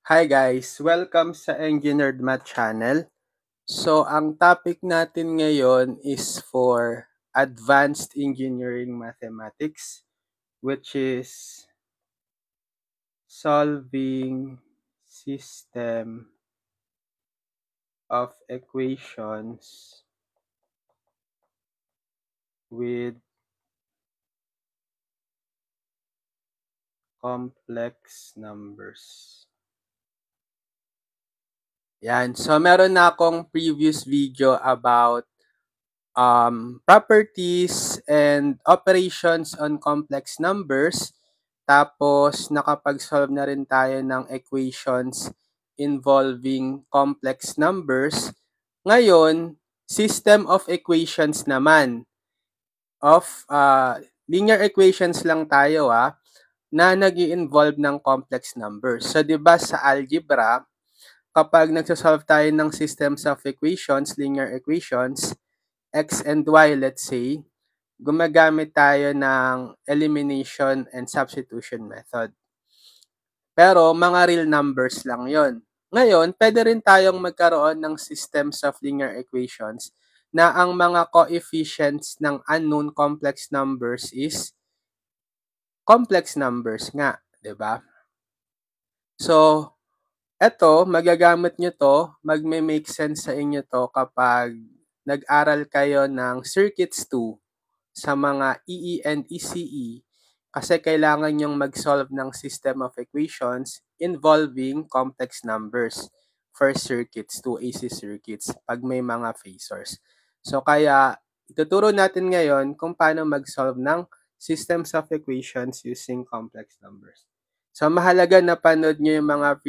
Hi guys! Welcome sa Engineered Math Channel. So, ang topic natin ngayon is for Advanced Engineering Mathematics, which is solving system of equations with complex numbers. Yan. So, meron na akong previous video about properties and operations on complex numbers. Tapos, nakapag-solve na rin tayo ng equations involving complex numbers. Ngayon, system of equations naman. Linear equations lang tayo na nag-i-involve ng complex numbers. So, di ba sa algebra, kapag nagsasolve tayo ng systems of equations, linear equations, x and y, let's say, gumagamit tayo ng elimination and substitution method. Pero mga real numbers lang yon. Ngayon, pwede rin tayong magkaroon ng systems of linear equations na ang mga coefficients ng unknown complex numbers is complex numbers nga, 'di ba? So, eto, magagamit nyo to, magme-make sense sa inyo to kapag nag-aral kayo ng Circuits 2 sa mga EE and ECE kasi kailangan nyong mag-solve ng system of equations involving complex numbers for circuits, 2 AC circuits, pag may mga phasors. So, kaya ituturo natin ngayon kung paano mag-solve ng systems of equations using complex numbers. So, mahalaga na panood nyo yung mga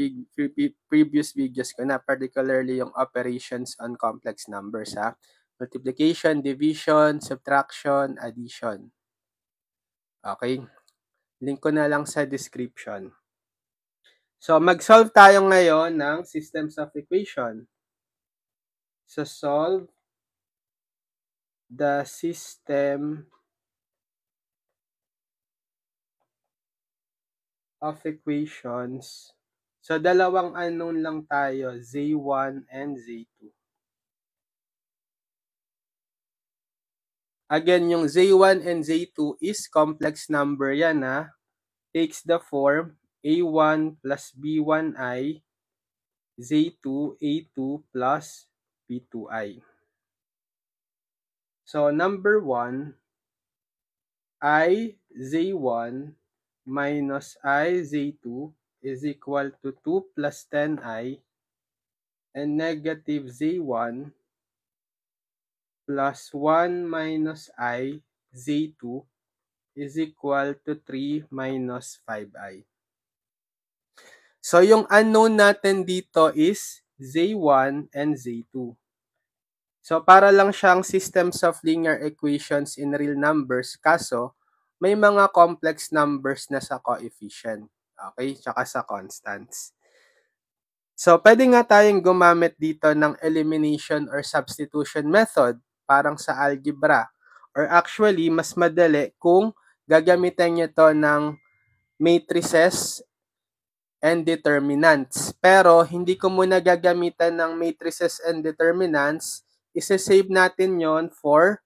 previous videos ko na, particularly yung operations on complex numbers multiplication, division, subtraction, addition. Okay? Link ko na lang sa description. So, mag-solve tayo ngayon ng systems of equation. So, solve the system of equations. So, dalawang unknown lang tayo, Z1 and Z2. Again, yung Z1 and Z2 is complex number yan Takes the form A1 plus B1I, Z2, A2 plus B2I. So, number 1, I Z1 minus I Z2 is equal to 2 plus 10I, and negative Z1 plus 1 minus I Z2 is equal to 3 minus 5I. So, yung unknown natin dito is Z1 and Z2. So, para lang siyang systems of linear equations in real numbers, kaso may mga complex numbers na sa coefficient. Okay? Tsaka sa constants. So, pwede nga tayong gumamit dito ng elimination or substitution method, parang sa algebra. Or actually, mas madali kung gagamitan nyo to ng matrices and determinants. Pero, hindi ko muna gagamitan ng matrices and determinants. Isa-save natin yon for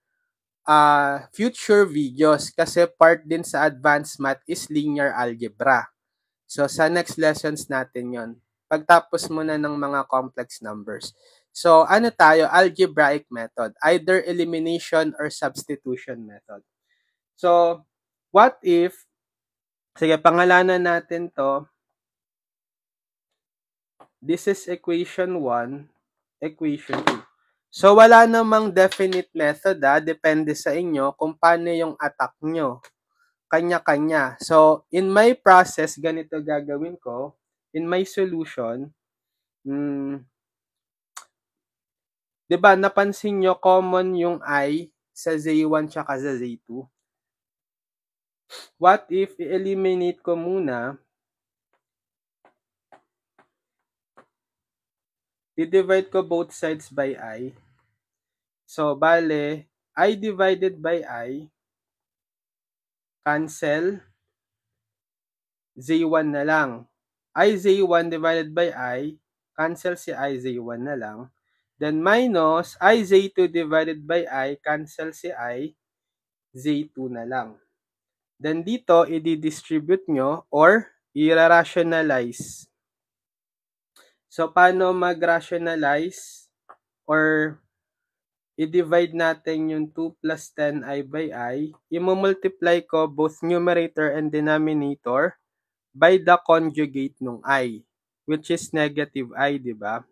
future videos kasi part din sa advanced math is linear algebra. So, sa next lessons natin yon. Pagtapos muna ng mga complex numbers. So, ano tayo? Algebraic method. Either elimination or substitution method. So, what if, sige, pangalanan natin to. This is equation 1, equation 2. So, wala namang definite method depende sa inyo kung paano yung attack nyo. Kanya-kanya. So, in my process, ganito gagawin ko. In my solution, diba, napansin nyo, common yung I sa Z1 tsaka sa Z2. What if i-eliminate ko muna, i-divide ko both sides by I. So, bale, I divided by I, cancel, Z1 na lang. ij1 divided by I, cancel si ij1 na lang. Then minus ij2 divided by I, cancel si ij2 na lang. Then dito, i-distribute nyo or i-rationalize. So, paano mag-rationalize or i-divide natin yung 2 plus 10i by I, i-multiply ko both numerator and denominator by the conjugate nung I, which is negative I, di ba?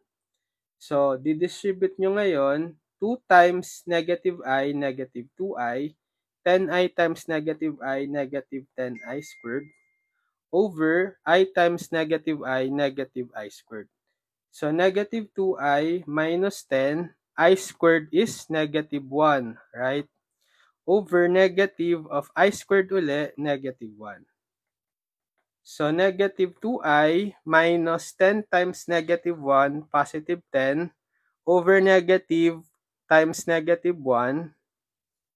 So, didistribute nyo ngayon, 2 times negative I, negative 2i, 10i times negative I, negative 10i squared, over I times negative I, negative I squared. So, negative 2i minus 10, I squared is negative 1, right? Over negative of I squared uli, negative 1. So, negative 2i minus 10 times negative 1, positive 10, over negative times negative 1,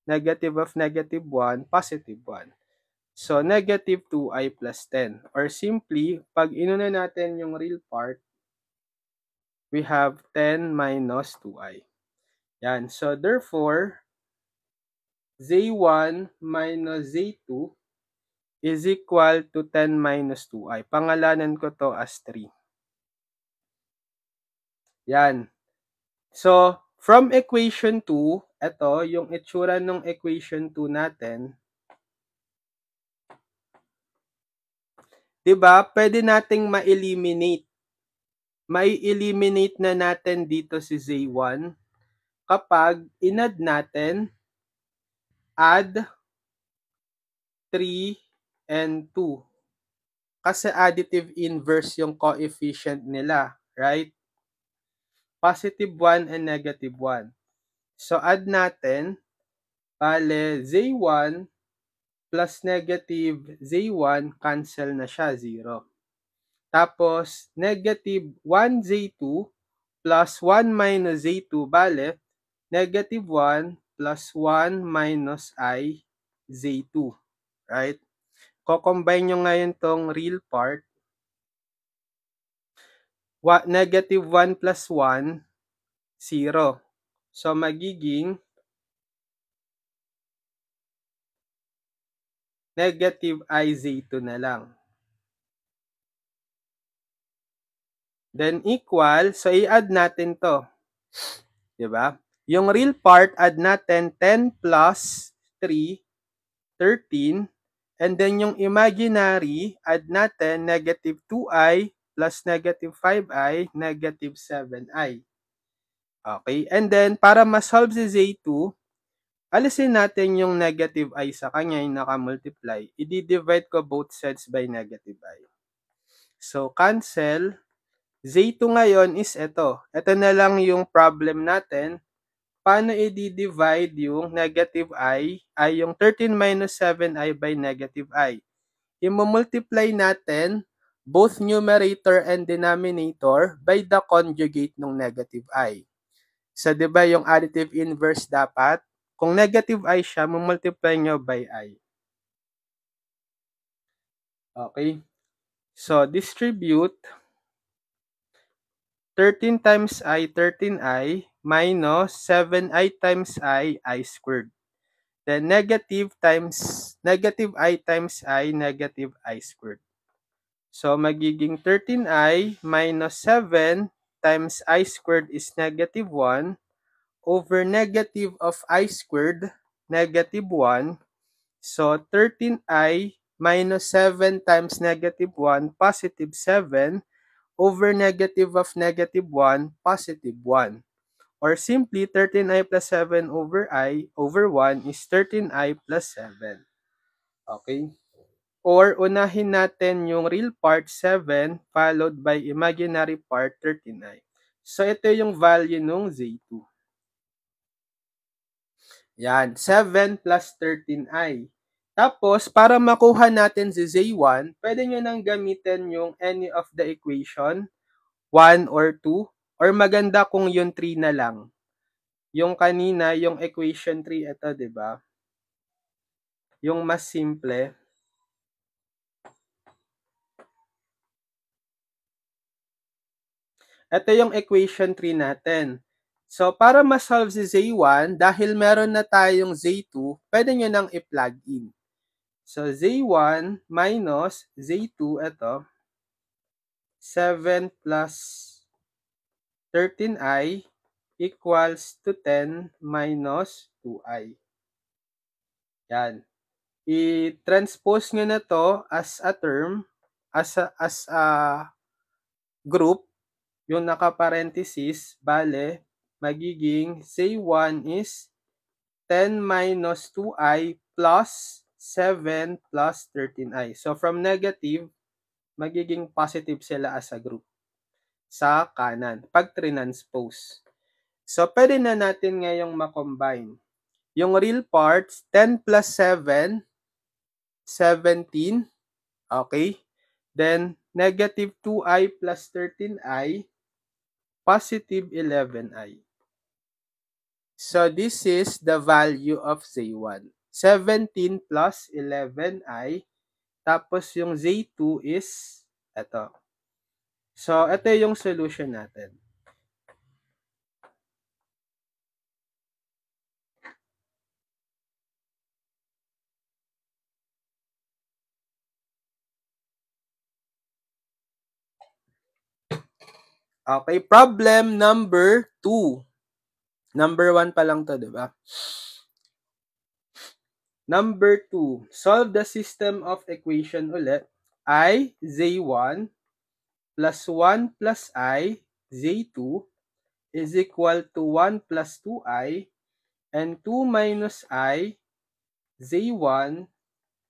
negative of negative 1, positive 1. So, negative 2i plus 10. Or simply, pag inuna natin yung real part, we have 10 minus 2i. Yan. So, therefore, z1 minus z2 is equal to 10 minus 2i. Pangalanan ko to as 3. Yan. So, from equation 2, ito, yung itsura ng equation 2 natin, diba, pwede nating ma-eliminate. Mai-eliminate na natin dito si z1 kapag inad natin, add 3 and 2. Kasi additive inverse yung coefficient nila, right? Positive 1 and negative 1. So, add natin, bale, z1 plus negative z1, cancel na siya, 0. Tapos, negative 1z2 plus 1 minus z2, bale, negative 1 plus 1 minus I z2. Right? Ko-combine nyo ngayon tong real part. Negative 1 plus 1, 0. So, magiging negative I z2 na lang. Then, equal, so i-add natin to. Diba? Yung real part, add natin 10 plus 3, 13. And then yung imaginary, add natin negative 2i plus negative 5i, negative 7i. Okay? And then, para ma-solve si z2, alisin natin yung negative i sa kanya, yung naka-multiply. I-divide ko both sides by negative i. So, cancel. Z2 ngayon is ito. Ito na lang yung problem natin. Paano i-divide yung negative i, ay yung 13 minus 7i by negative i? I-multiply natin both numerator and denominator by the conjugate ng negative i. So, di ba yung additive inverse dapat? Kung negative i siya, multiply nyo by i. Okay? So, distribute 13 times I, 13i, minus 7i times I squared. Then, negative I times I, negative I squared. So, magiging 13i minus 7 times I squared is negative 1 over negative of I squared, negative 1. So, 13i minus 7 times negative 1, positive 7, over negative of negative 1, positive 1. Or simply, 13i plus 7 over I over 1 is 13i plus 7. Okay? Or unahin natin yung real part 7 followed by imaginary part 13i. So, ito yung value nung Z2. Yan, 7 plus 13i. Tapos, para makuha natin si Z1, pwede nyo nang gamitin yung any of the equation, 1 or 2, or maganda kung yung 3 na lang. Yung kanina, yung equation 3, ito, di ba? Yung mas simple. Ito yung equation 3 natin. So, para ma-solve si Z1, dahil meron na tayong Z2, pwede nyo nang i-plug in. So, Z1 minus Z2, ito, 7 plus 13i equals to 10 minus 2i. Yan. I-transpose nyo na to as a term, as a group, yung naka-parenthesis, bale, magiging Z1 is 10 minus 2i plus 7 plus 13i. So, from negative, magiging positive sila as a group sa kanan, pag transpose. So, pwede na natin ngayong makombine. Yung real parts, 10 plus 7, 17. Okay? Then, negative 2i plus 13i, positive 11i. So, this is the value of Z1. 17 plus 11i. Tapos, yung Z2 is ito. So, ito yung solution natin. Okay, problem number 2. Number 1 pa lang to, di ba? Number 2, solve the system of equation ulit. I, Z1 plus 1 plus I, Z2 is equal to 1 plus 2I and 2 minus I, Z1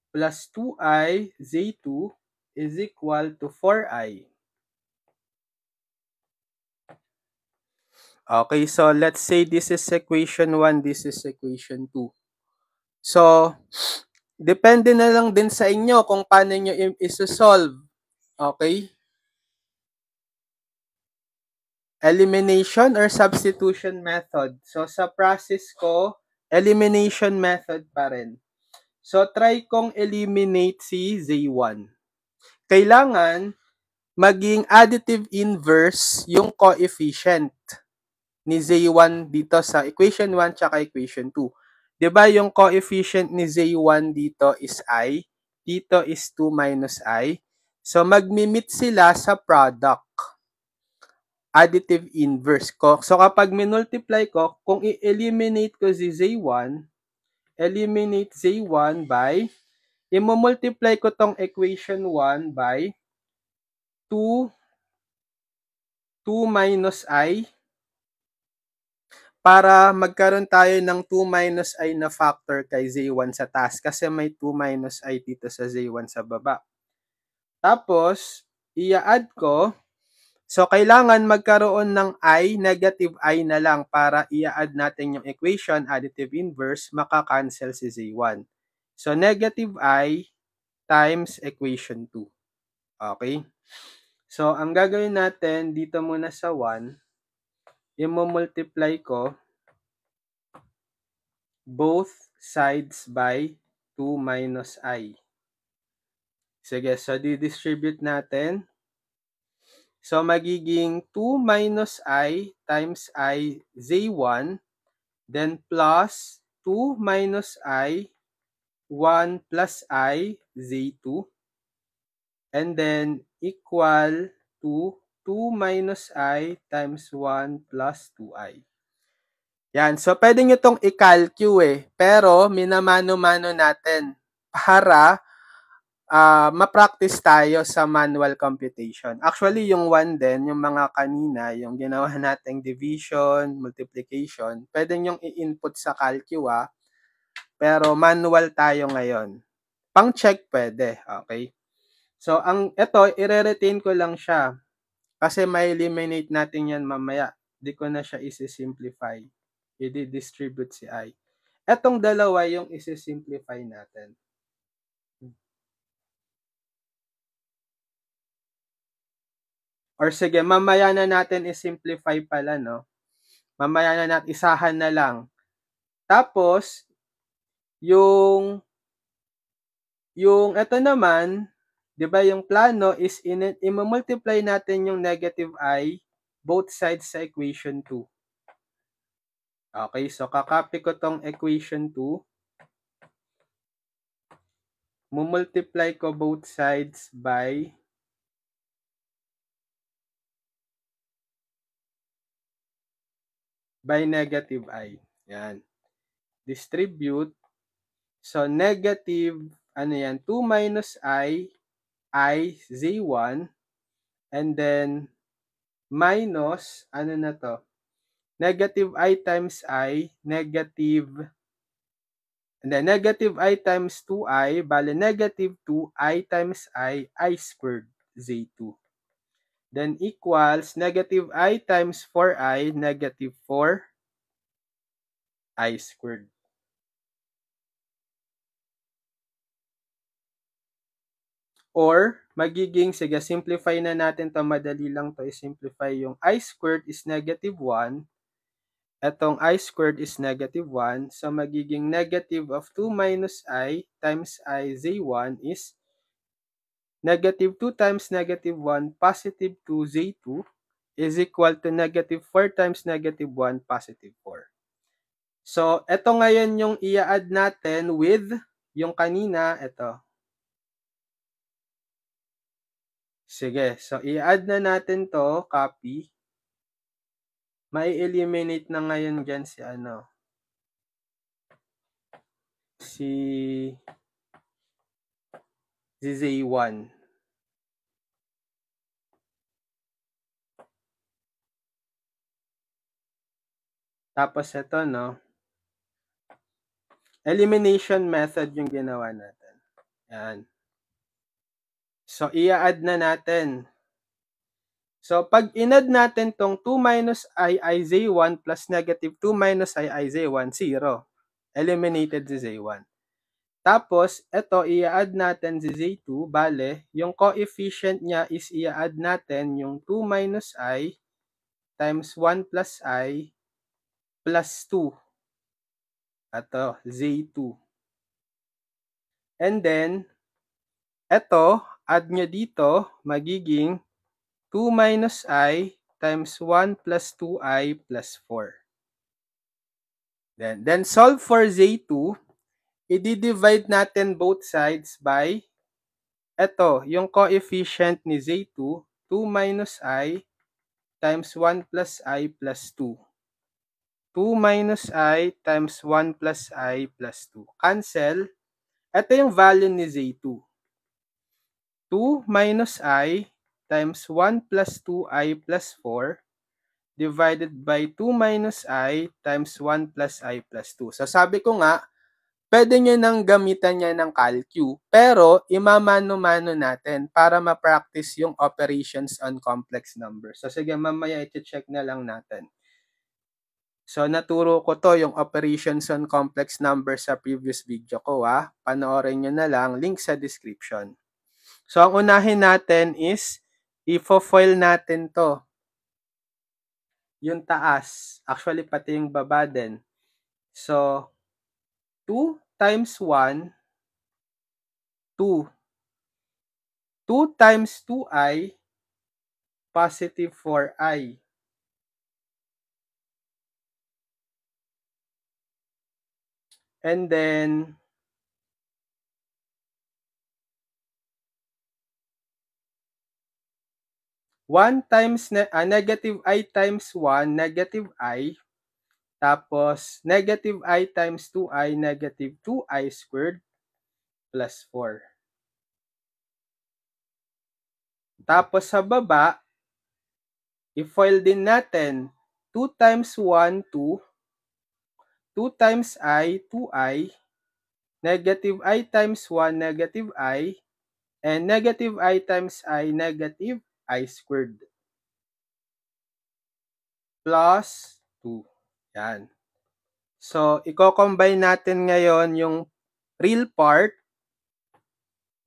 plus 2I, Z2 is equal to 4I. Okay, so let's say this is equation 1, this is equation 2. So, depende na lang din sa inyo kung paano nyo i-solve. Okay? Elimination or substitution method. So, sa process ko, elimination method pa rin. So, try kong eliminate si Z1. Kailangan maging additive inverse yung coefficient ni Z1 dito sa equation 1 tsaka equation 2. Diba yung coefficient ni Z1 dito is I, dito is 2 minus I. So, magmi-meet sila sa product. Additive inverse ko. So, kapag minultiply ko, kung i-eliminate ko si Z1, eliminate Z1 by, i-multiply ko tong equation 1 by 2 minus I, para magkaroon tayo ng 2 minus I na factor kay Z1 sa taas kasi may 2 minus I dito sa Z1 sa baba. Tapos, i-add ko. So, kailangan magkaroon ng I, negative I na lang para i-add natin yung equation, additive inverse, makakancel si Z1. So, negative I times equation 2. Okay? So, ang gagawin natin dito muna sa 1, i-multiply ko both sides by 2 minus I. Sige, so di-distribute natin. So, magiging 2 minus I times I Z1, then plus 2 minus I, 1 plus I Z2, and then equal to 2 minus I times 1 plus 2I. Yan. So, pwede nyo itong i-calculate pero minamano-mano natin para ma-practice tayo sa manual computation. Actually, yung 1 din, yung mga kanina, yung ginawa nating division, multiplication, pwede nyong i-input sa Calcua, pero manual tayo ngayon. Pang-check pwede, okay? So, ito, i-retain ko lang siya kasi may eliminate natin yan mamaya. Di ko na siya isi-simplify. I-distribute si I. Etong dalawa yung isi-simplify natin. Or sige, mamaya na natin i-simplify pala, no? Mamaya na natin, isahan na lang. Tapos, yung ito naman, di ba yung plano is i-multiply natin yung negative I both sides sa equation 2. Okay, so kakopy ko tong equation 2. Mumultiply ko both sides by negative I. Yan. Distribute. So, negative, 2 minus I z1, and then, minus, negative I times I, negative I times 2I, bale negative 2I times I squared, z2. Then, equals, negative I times 4I, negative 4I squared. Or, magiging, sige, simplify na natin to, madali lang to i-simplify. Yung I squared is negative 1. Etong I squared is negative 1. So, magiging negative of 2 minus I times I z1 is negative 2 times negative 1, positive 2 z2 is equal to negative 4 times negative 1, positive 4. So, eto ngayon yung i-add natin with yung kanina, eto. Sige, so i-add na natin to, copy. Mai-eliminate na ngayon dyan si si Z1. Tapos ito, elimination method yung ginawa natin. Yan. So, i-add na natin. So, pag in-add natin tong 2 minus I z1 plus negative 2 minus I z1, 0. Eliminated si z1. Tapos, ito, i-add natin si z2, bale, yung coefficient niya is i-add natin yung 2 minus I times 1 plus I plus 2. Ito, z2. And then, ito, add nyo dito, magiging 2 minus I times 1 plus 2I plus 4. Then solve for z2. I-divide natin both sides by, ito, yung coefficient ni z2, 2 minus I times 1 plus I plus 2. 2 minus I times 1 plus I plus 2. Cancel. Ito yung value ni z2. 2 minus I times 1 plus 2I plus 4 divided by 2 minus I times 1 plus I plus 2. So sabi ko nga, pwede nyo nang gamitan niya ng calcu, pero imamano-mano natin para ma-practice yung operations on complex numbers. So sige, mamaya i-check na lang natin. So naturo ko to yung operations on complex numbers sa previous video ko. Panoorin nyo na lang, link sa description. So ang unahin natin is, i-foil natin to. Yung taas, actually pati yung baba din. So, 2 times 1, 2. 2 times 2i, positive 4i. And then, negative I times 1, negative I. Tapos, negative I times 2i, negative 2i squared plus 4. Tapos sa baba, i-foil din natin. 2 times 1, 2. 2 times I, 2i. Negative I times 1, negative I. And negative I times I, negative I squared. Plus 2. Yan. So, i-combine natin ngayon yung real part.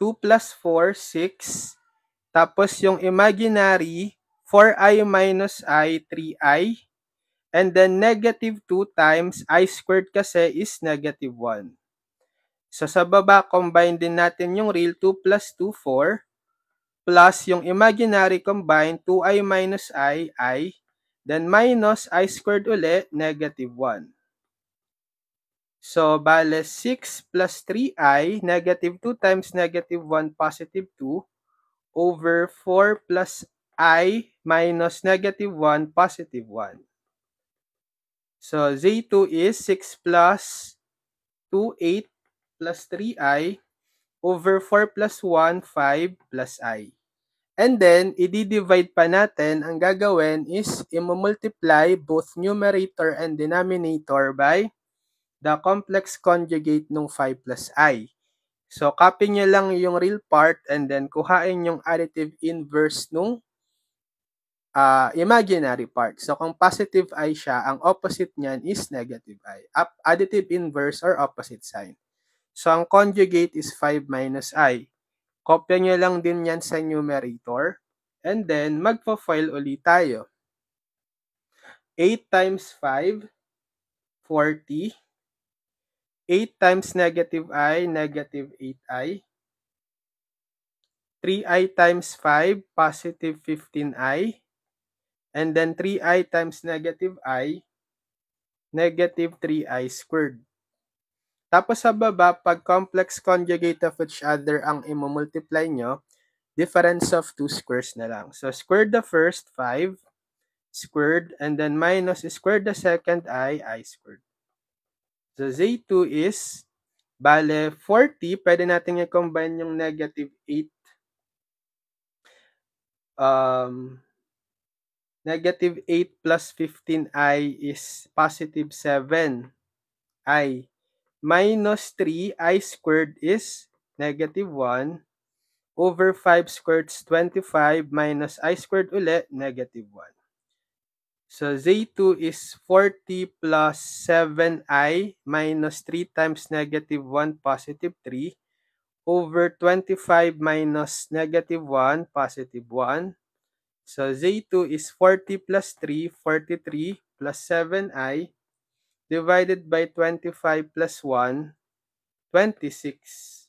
2 plus 4, 6. Tapos yung imaginary, 4i minus I, 3i. And then negative 2 times I squared kasi is negative 1. So, sa baba, combine din natin yung real 2 plus 2, 4. Plus yung imaginary combined, 2i minus I, Then minus I squared uli, negative 1. So, bale 6 plus 3i, negative 2 times negative 1, positive 2, over 4 plus I minus negative 1, positive 1. So, Z2 is 6 plus 2, 8 plus 3i over 4 plus 1, 5 plus I. And then, i-divide pa natin, ang gagawin is i-multiply both numerator and denominator by the complex conjugate ng 5 plus I. So, copy nyo lang yung real part and then kuhain yung additive inverse nung imaginary part. So, kung positive I siya, ang opposite niyan is negative I. Additive inverse or opposite sign. So, ang conjugate is 5 minus I. Kopya nyo lang din yan sa numerator. And then, magpa-file ulit tayo. 8 times 5, 40. 8 times negative I, negative 8I. 3I times 5, positive 15I. And then 3I times negative I, negative 3I squared. Tapos sa baba, pag complex conjugate of each other ang imumultiply nyo, difference of two squares na lang. So, square the first, 5, squared, and then minus square the second, I squared. So, Z2 is, bale, 40, pwede natin i-combine yung negative 8, negative 8 plus 15i is positive 7i. Minus 3i squared is negative 1 over 5 squared is 25 minus I squared ulit, negative 1. So, Z2 is 40 plus 7i minus 3 times negative 1, positive 3 over 25 minus negative 1, positive 1. So, Z2 is 40 plus 3, 43 plus 7i divided by 25 plus 1, 26.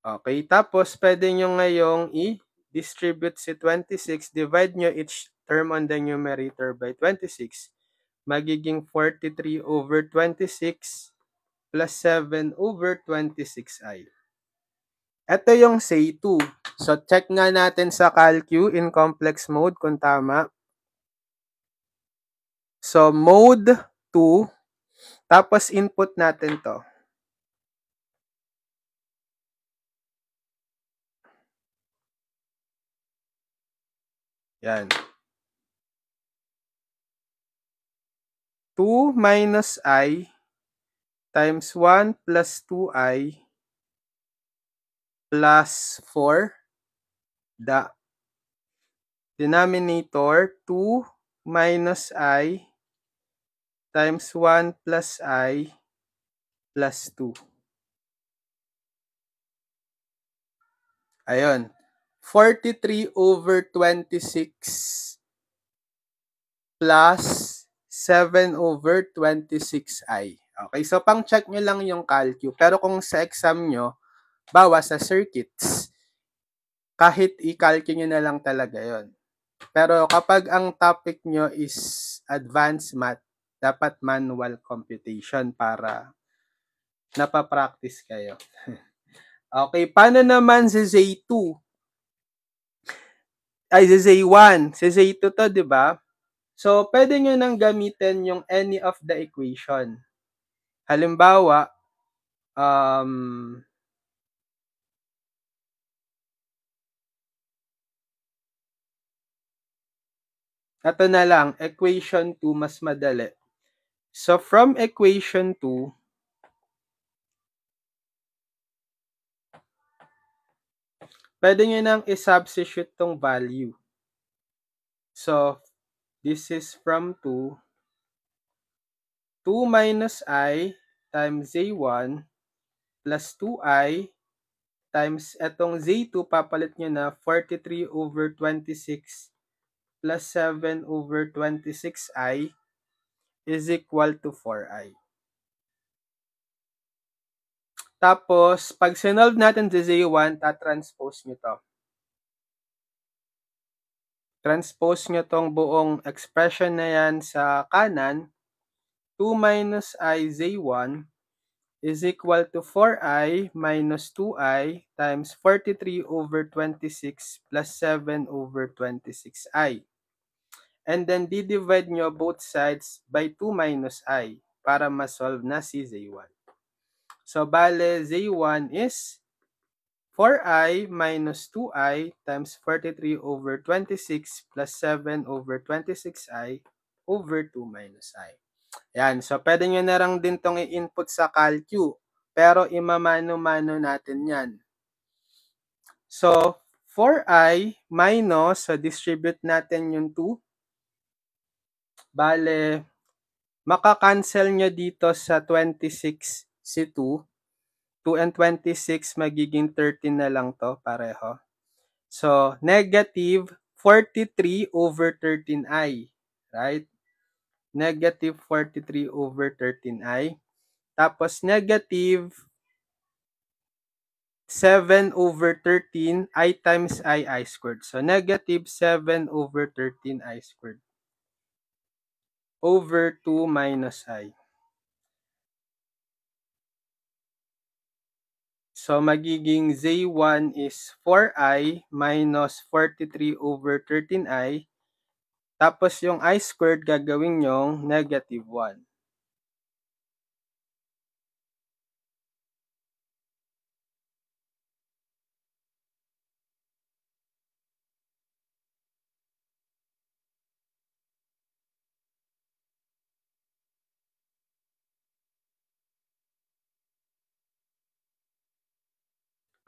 Okay, tapos pwede nyo ngayong i-distribute si 26, divide nyo each term on the numerator by 26, magiging 43 over 26 plus 7 over 26i. Ito yung say 2. So, check nga natin sa calcu in complex mode kung tama. So, mode 2, tapos input natin to. Yan. 2 minus I times 1 plus 2I plus 4. The denominator, 2 minus I times 1 plus I plus 2. Ayun. 43 over 26 plus 7 over 26i. Okay, so pang-check nyo lang yung calcu. Pero kung sa exam nyo, bawa sa circuits, kahit i-calcu nyo na lang talaga yon. Pero kapag ang topic nyo is advanced math, dapat manual computation para napapractice kayo. Okay, paano naman si Z2? Ay, si Z1. Si Z2 to, di ba? So, pwede nyo nang gamitin yung any of the equation. Halimbawa, ito na lang, equation 2, mas madali. So, from equation 2, pwede nyo nang i-substitute tong value. So, this is from 2. 2 minus I times Z1 plus 2I times etong Z2, papalit nyo na 43 over 26 plus 7 over 26I is equal to 4I. Tapos, pag sinolve natin si Z1, tatranspose nyo to. transpose nyo tong buong expression na yan sa kanan, 2 minus I Z1 is equal to 4I minus 2I times 43 over 26 plus 7 over 26I. And then, di-divide nyo both sides by 2 minus I para ma-solve na si Z1. So, bale, Z1 is 4I minus 2I times 43 over 26 plus 7 over 26I over 2 minus I. Yan. So, pwede nyo na lang din itong i-input sa calcu. Pero, imamano-mano natin yan. So, 4I minus, so distribute natin yung 2. Bale, makakancel nyo dito sa 26 si 2. 2 and 26 magiging 13 na lang to, pareho. So, negative 43 over 13i, right? Negative 43 over 13i. Tapos, negative 7 over 13 I times I squared. So, negative 7 over 13 I squared over 2 minus I. So, magiging Z1 is 4I minus 43 over 13I. Tapos, yung I squared gagawin yung negative 1.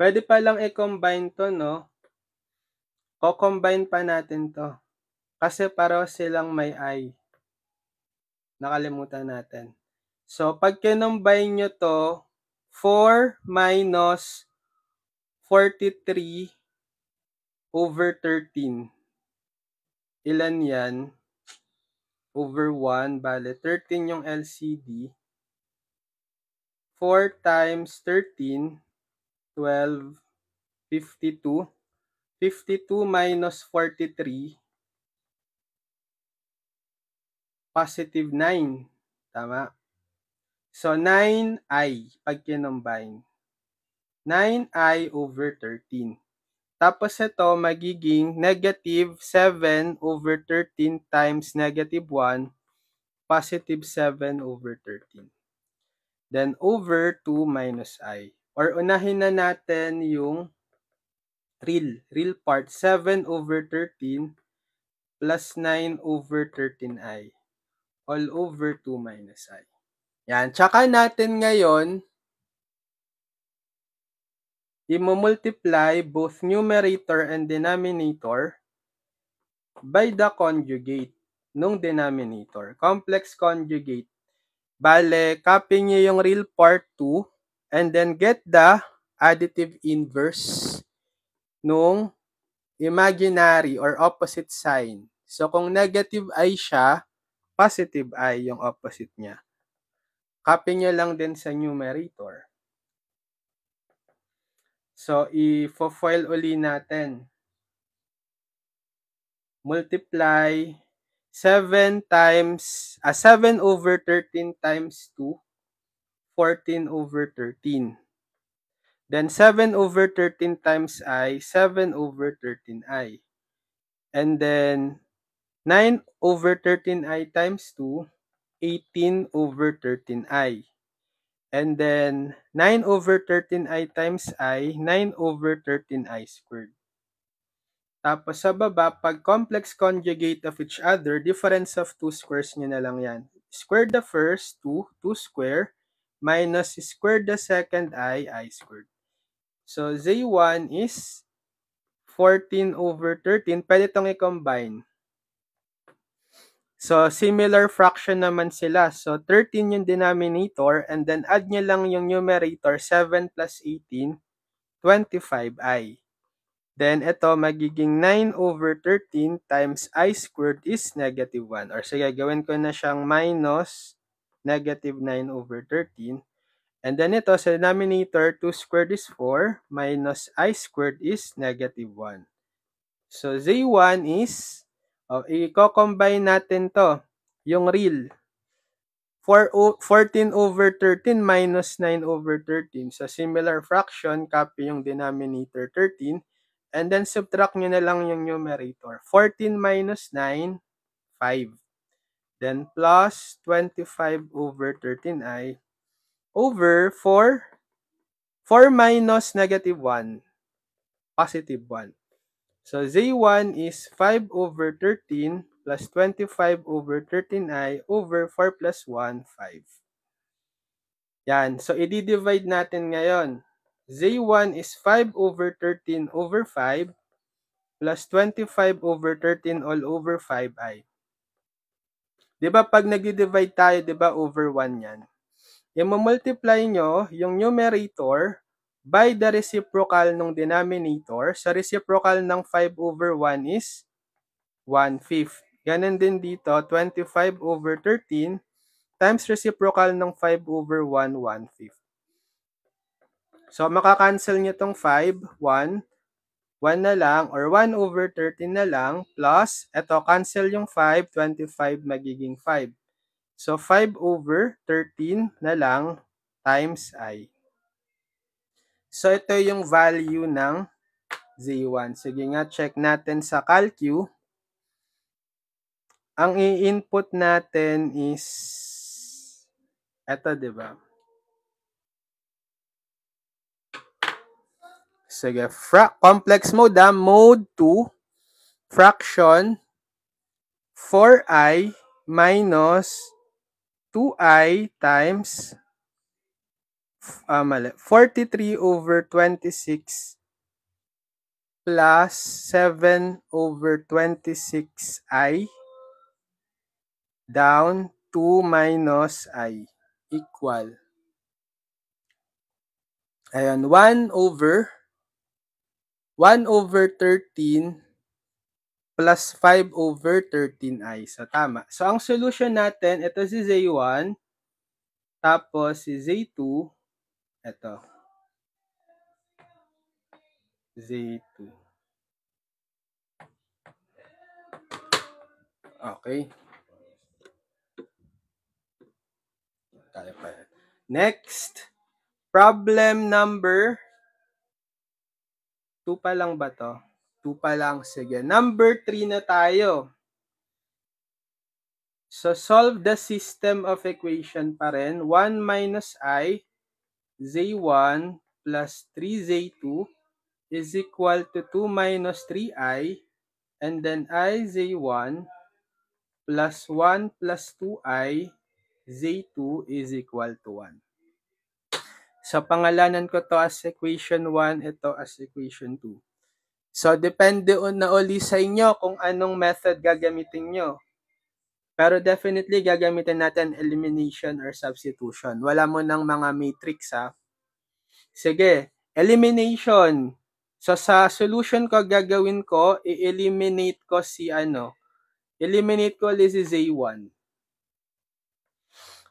Pwede pa lang i-combine to, no? Co-combine pa natin to. Kasi pareho silang may I. Nakalimutan natin. So, pag kinombine nyo to, 4 minus 43 over 13. Ilan yan? Over 1, bale 13 yung LCD. 4 times 13, 12, 52. 52 minus 43, positive 9. Tama? So, 9i pag kinombine. 9i over 13. Tapos ito magiging negative 7 over 13 times negative 1, positive 7 over 13. Then over 2 minus I. Or unahin na natin yung real part. 7 over 13 plus 9 over 13i. All over 2 minus I. Yan. Tsaka natin ngayon i-multiply both numerator and denominator by the conjugate nung denominator. Complex conjugate. Bale, copy nyo yung real part 2 and then get the additive inverse nung imaginary or opposite sign. So, kung negative I siya, positive I yung opposite niya. Copy nyo lang din sa numerator. So, i-foil uli natin. Multiply 7 over 13 times 2, 14 over 13. Then 7 over 13 times I, 7 over 13i. And then 9 over 13i times 2, 18 over 13i. And then 9 over 13i times I, 9 over 13i squared. Tapos sa baba, pag complex conjugate of each other, difference of 2 squares nyo na lang yan. Square the first 2, 2 square, minus square the second I squared. So, Z1 is 14 over 13. Pwede itong i-combine. So, similar fraction naman sila. So, 13 yung denominator and then add nyo lang yung numerator, 7 plus 18, 25i. Then, ito magiging 9 over 13 times I squared is negative 1. Or sige, gawin ko na siyang minus negative 9 over 13. And then ito, sa denominator, 2 squared is 4, minus I squared is negative 1. So, Z1 is, i-combine natin to, yung real. 14 over 13 minus 9 over 13. So, similar fraction, copy yung denominator 13. And then, subtract nyo na lang yung numerator. 14 minus 9, 5. Then, plus 25 over 13i over 4. 4 minus negative 1, positive 1. So, Z1 is 5 over 13 plus 25 over 13i over 4 plus 1, 5. Yan. So, i-divide natin ngayon. Z1 is 5 over 13 over 5 plus 25 over 13 all over 5i. Diba pag nag-divide tayo, diba over 1 yan? I-multiply nyo yung numerator by the reciprocal ng denominator. Sa reciprocal ng 5 over 1 is 1/5. Ganun din dito, 25 over 13 times reciprocal ng 5 over 1, 1/5. So, makakancel nyo itong 5, 1, 1 na lang, or 1 over 13 na lang, plus, eto, cancel yung 5, 25 magiging 5. So, 5 over 13 na lang times I. So, ito yung value ng Z1. Sige nga, check natin sa Calcu. Ang i-input natin is, eto, diba? Sige, complex mode, mode 2, fraction, 4i minus 2i times 43 over 26 plus 7 over 26i down 2 minus I equal. Ayan, 1 over 13 plus 5 over 13i. So, tama. So, ang solution natin, ito si Z1, tapos si Z2, ito. Z2. Okay. Kaya pa yan. Next, problem number 2 pa lang ba to? 2 pa lang. Sige. Number 3 na tayo. So, solve the system of equation pa rin. 1 minus I Z1 plus 3Z2 is equal to 2 minus 3I and then I Z1 plus 1 plus 2I Z2 is equal to 1. So, pangalanan ko to as equation 1, ito as equation 2. So, depende na uli sa inyo kung anong method gagamitin nyo. Pero definitely, gagamitin natin elimination or substitution. Wala mo ng mga matrix, ha? Sige, elimination. So, sa solution ko, gagawin ko, i-eliminate ko si eliminate ko ulit si Z1.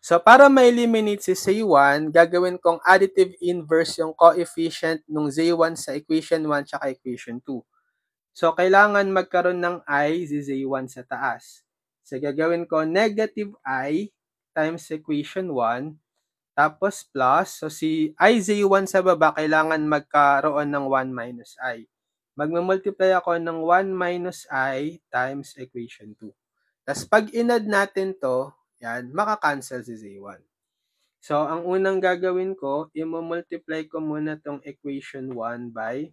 So, para ma-eliminate si Z1, gagawin kong additive inverse yung coefficient ng Z1 sa equation 1 tsaka equation 2. So, kailangan magkaroon ng I si Z1 sa taas. So, gagawin ko negative I times equation 1, tapos plus, so si I Z1 sa baba, kailangan magkaroon ng 1 minus I. Magmumultiply ako ng 1 minus I times equation 2. Tapos, pag inad natin to, yan, makakancel si Z1. So, ang unang gagawin ko, i-multiply ko muna tong equation 1 by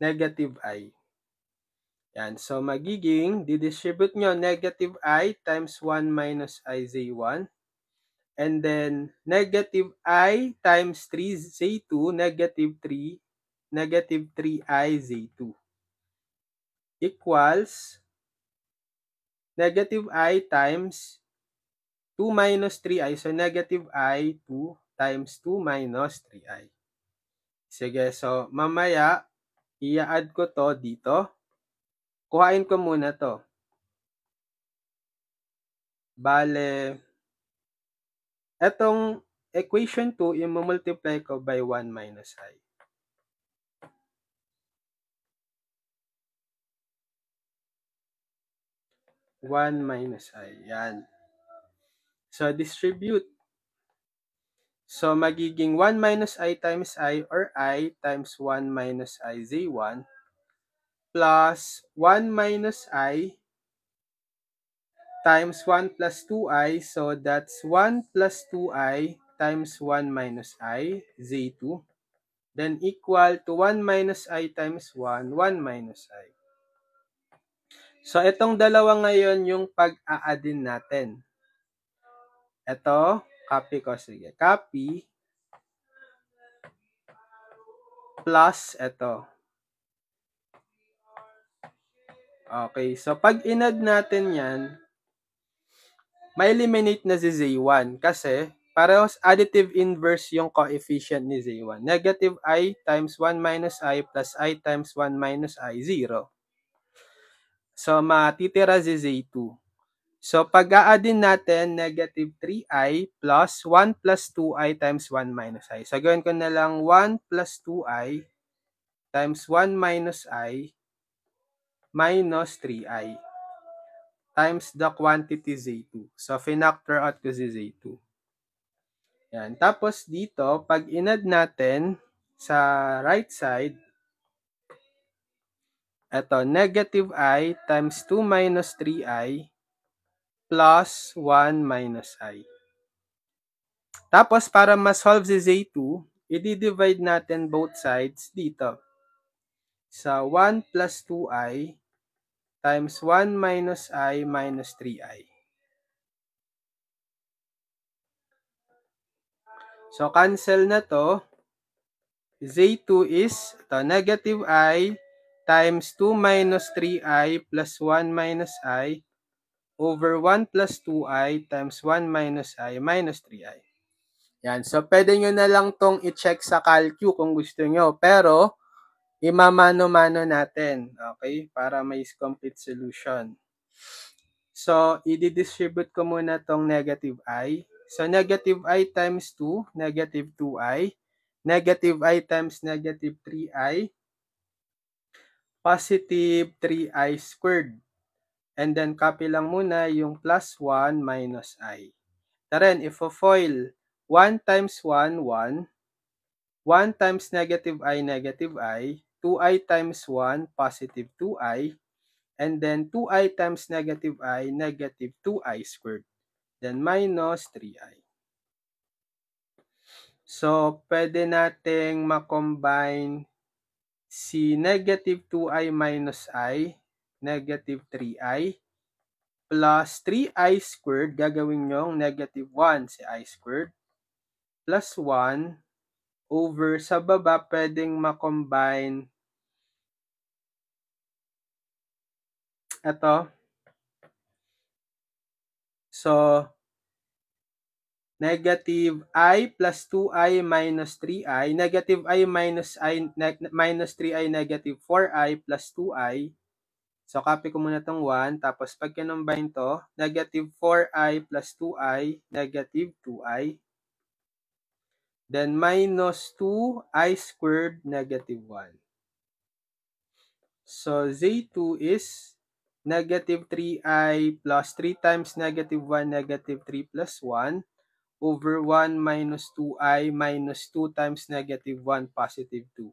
negative I. Yan. So, magiging, didistribute nyo, negative I times 1 minus I Z1. And then, negative I times 3 Z2, negative 3I Z2. Equals, negative I times 2 minus 3I. So, negative I 2 times 2 minus 3I. Sige, so, mamaya, i-add ko to dito. Kuhain ko muna to. Bale, etong equation 2, i-multiply ko by 1 minus I. One minus I. Yan. So, distribute. So, magiging 1 minus I times I or I times 1 minus I Z1 plus 1 minus I times 1 plus 2I. So, that's 1 plus 2I times 1 minus I Z2. Then, equal to 1 minus I times 1, 1 minus I. So, itong dalawa ngayon yung pag-a-addin natin. Ito, copy ko. Sige, copy. Plus ito. Okay, so pag in-add natin yan, may eliminate na si Z1 kasi parehas additive inverse yung coefficient ni Z1. Negative I times 1 minus I plus I times 1 minus I, 0. So, matitira si Z2. So, pag a-addin natin, negative 3I plus 1 plus 2I times 1 minus I. So, gawin ko na lang 1 plus 2I times 1 minus I minus 3I times the quantity Z2. So, finactor out ko si Z2. Yan. Tapos, dito, pag in-add natin sa right side, ito, negative I times 2 minus 3I plus 1 minus I. Tapos, para ma-solve si Z2, i-divide natin both sides dito. Sa 1 plus 2I times 1 minus I minus 3I. So, cancel na to. Z2 is ito, negative I times 2 minus 3I plus 1 minus I over 1 plus 2I times 1 minus I minus 3I. Yan. So, pwede nyo na lang tong i-check sa calcu kung gusto nyo. Pero, imamano-mano natin. Okay? Para may complete solution. So, i-distribute ko muna tong negative I. So, negative I times 2, negative 2I. Negative I times negative 3I. Positive 3I squared. And then, copy lang muna yung plus 1 minus I. Taren, if foil, 1 times 1, 1. 1 times negative I, 2I times 1, positive 2I. And then, 2I times negative I, negative 2I squared. Then, minus 3I. So, pwede nating ma-combine si negative 2I minus I, negative 3I, plus 3I squared, gagawin nyong negative 1 si I squared, plus 1 over sa baba, pwedeng ma-combine ito. So, negative I plus 2I minus 3I, negative I minus 3I, negative 4I plus 2I. So, copy ko muna itong 1. Tapos, pag kinombine to, negative 4I plus 2I, negative 2I. Then, minus 2I squared, negative 1. So, Z2 is negative 3I plus 3 times negative 1, negative 3 plus 1 over 1 minus 2I minus 2 times negative 1, positive 2.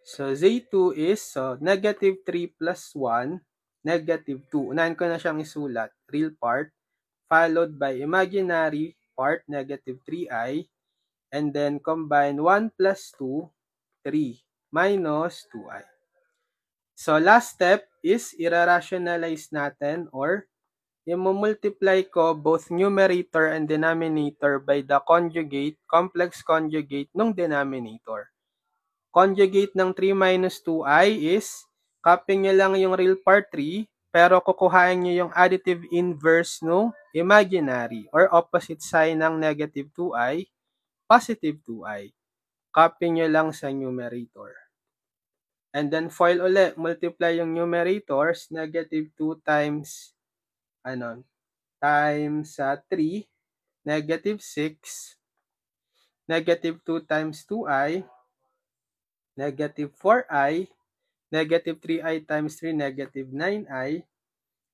So, Z2 is negative 3 plus 1, negative 2. Unahin ko na siyang isulat, real part, followed by imaginary part, negative 3I, and then combine 1 plus 2, 3, minus 2I. So, last step is ira-rationalize natin or i-multiply ko both numerator and denominator by the conjugate, complex conjugate ng denominator. Conjugate ng 3 minus 2i is, copy nyo lang yung real part 3, pero kukuhain nyo yung additive inverse no imaginary or opposite sign ng negative 2i, positive 2i. Copy nyo lang sa numerator. And then FOIL ulit, multiply yung numerators, negative 2 times times 3, negative 6, negative 2 times 2i, negative 4i, negative 3i times 3, negative 9i,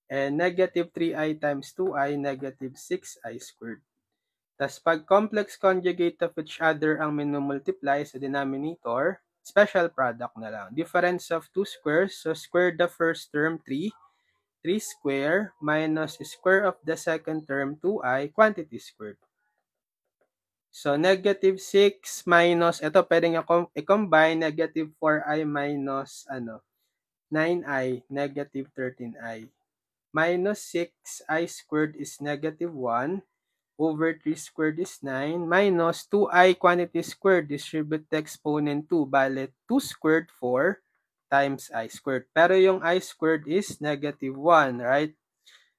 and negative 3i times 2i, negative 6i squared. Tapos pag complex conjugate of each other ang minumultiply sa denominator, special product na lang. Difference of two squares, so square the first term 3, 3 square minus square of the second term 2i, quantity squared. So negative 6 minus, ito pwede nga i-combine, negative 4i minus 9i, negative 13i. Minus 6i squared is negative 1. Over 3 squared is 9, minus 2i quantity squared, distribute the exponent 2, bale 2 squared 4 times i squared. Pero yung i squared is negative 1, right?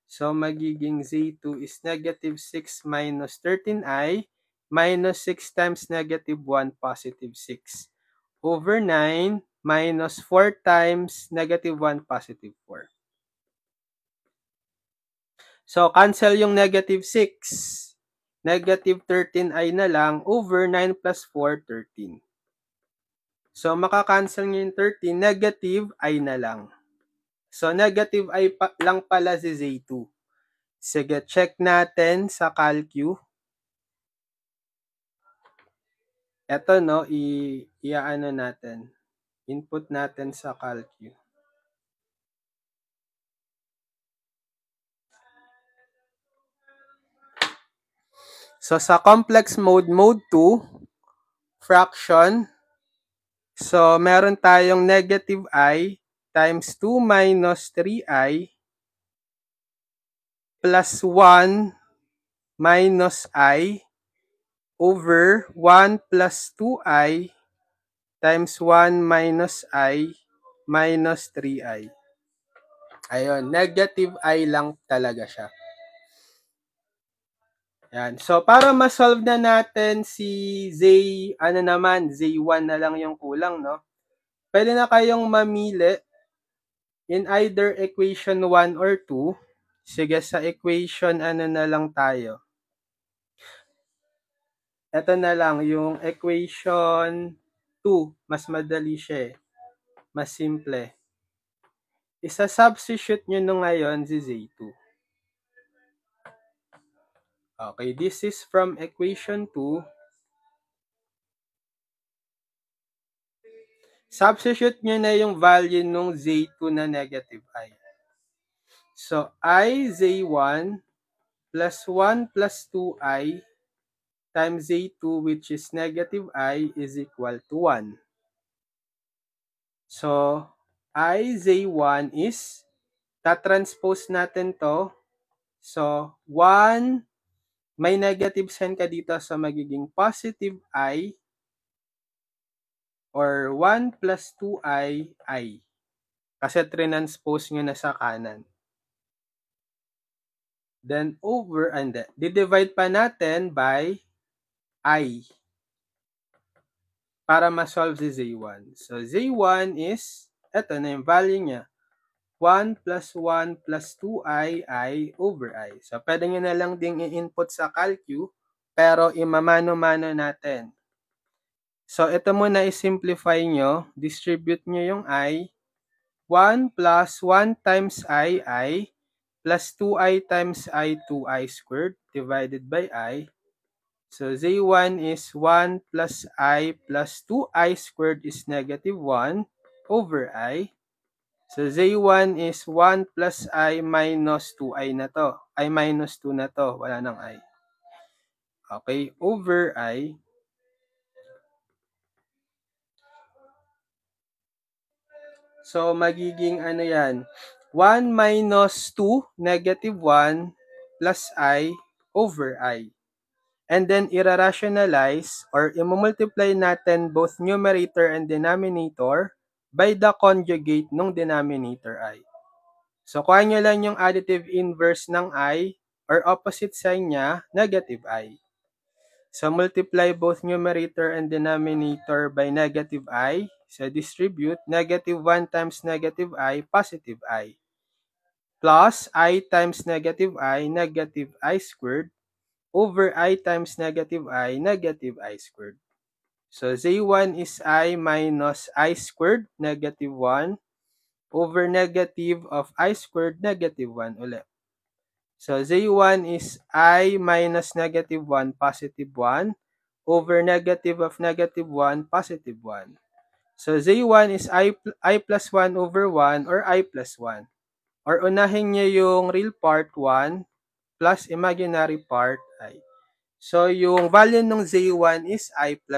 So magiging z2 is negative 6 minus 13i, minus 6 times negative 1, positive 6. Over 9, minus 4 times negative 1, positive 4. So cancel yung negative 6. Negative 13i na lang, over 9 plus 4, 13. So, makakancel nyo yung 13, negative i na lang. So, negative i lang pala si Z2. Sige, check natin sa calcu. Ito, no, i-ano natin. Input natin sa calcu. So, sa complex mode, mode 2, fraction. So, meron tayong negative i times 2 minus 3i plus 1 minus i over 1 plus 2i times 1 minus i minus 3i. Ayun, negative i lang talaga siya. Yan. So, para ma-solve na natin si Z1 na lang yung kulang, no? Pwede na kayong mamili in either equation 1 or 2. Sige, sa equation na lang tayo. Ito na lang, yung equation 2. Mas madali siya eh. Mas simple. Isa-substitute nyo nung ngayon si Z2. Okay, this is from equation 2. Substitute nyo na yung value nung Z2 na negative I. So, I Z1 plus 1 plus 2I times Z2 which is negative I is equal to 1. So, I Z1 is, tatranspose natin to. So, 1, may negative sign ka dito, so magiging positive I or 1 plus 2i, I. Kasi transpose nyo na sa kanan. Then over, and di-divide pa natin by I para ma-solve si Z1. So Z1 is, eto na yung value niya, 1 plus 1 plus 2i, I over I. So pwede nyo na lang ding i-input sa calcu, pero imamano-mano natin. So, ito muna i-simplify nyo. Distribute nyo yung I. 1 plus 1 times I plus 2i times I, 2i squared divided by I. So, Z1 is 1 plus I plus 2i squared is negative 1 over I. So, Z1 is 1 plus I minus 2i na to. I minus 2 na to. Wala nang I. Okay, over I. So, magiging ano yan? 1 minus 2, negative 1, plus I over I. And then, ira-rationalize or i-multiply natin both numerator and denominator by the conjugate ng denominator I. So, kuha nyo lang yung additive inverse ng I or opposite sign niya, negative I. So, multiply both numerator and denominator by negative I. So, distribute negative 1 times negative I, positive I. Plus I times negative I squared. over I times negative I squared. So Z1 is I minus I squared, negative 1, over negative of I squared, negative 1 ulit. So Z1 is I minus negative 1, positive 1, over negative of negative 1, positive 1. So Z1 is I plus 1 over 1 or I plus 1. Or unahin niyo yung real part 1 plus imaginary part I. So yung value ng Z1 is 1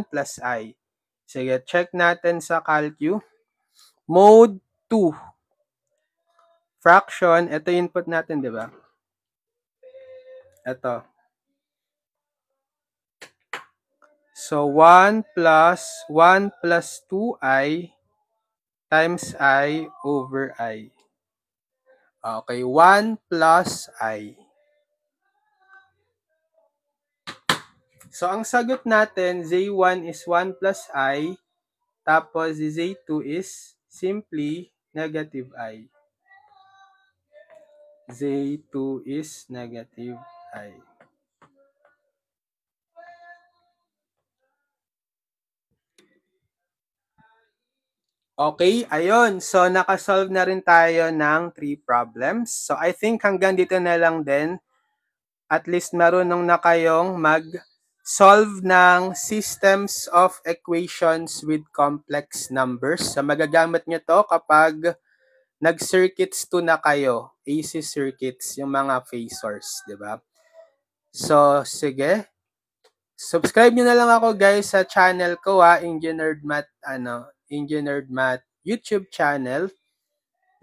plus I. Sige, check natin sa calcu. Mode 2. Fraction, ito yung input natin, di ba? Ito. So 1 plus 2I times I over I. Okay, 1 plus I. So ang sagot natin, Z1 is 1 plus I, tapos Z2 is simply negative I. Z2 is negative I. Okay, ayun. So, nakasolve na rin tayo ng 3 problems. So, I think hanggang dito na lang din. At least marunong na kayong mag-solve ng systems of equations with complex numbers. So, magagamit nyo to kapag nag-circuits 2 na kayo. AC circuits, yung mga phasors, di ba? So, sige. Subscribe nyo na lang ako guys sa channel ko Engineered Math YouTube channel.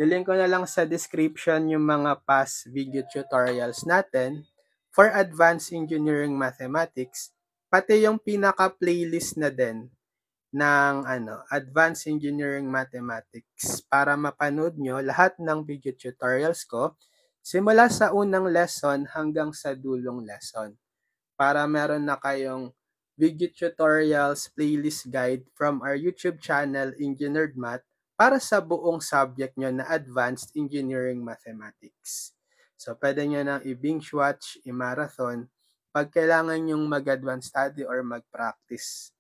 Nilink ko na lang sa description yung mga past video tutorials natin for advanced engineering mathematics, pati yung pinaka-playlist na din ng advanced engineering mathematics para mapanood nyo lahat ng video tutorials ko simula sa unang lesson hanggang sa dulong lesson, para meron na kayong video tutorials playlist guide from our YouTube channel Engineered Math para sa buong subject nyo na Advanced Engineering Mathematics. So, pwede nyo nang i-binge watch, i-marathon, pag kailangan yung mag-advance study or mag-practice,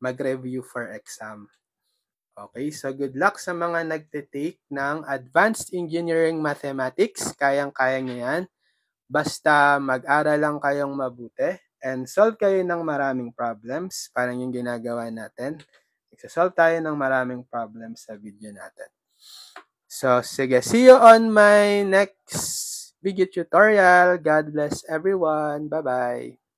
mag-review for exam. Okay, so good luck sa mga nagte-take ng Advanced Engineering Mathematics. Kayang-kaya nyo yan. Basta mag-aral lang kayong mabuti and solve kayo ng maraming problems, parang yung ginagawa natin. Magsasolve tayo ng maraming problems sa video natin. So, sige. See you on my next video tutorial. God bless everyone. Bye-bye.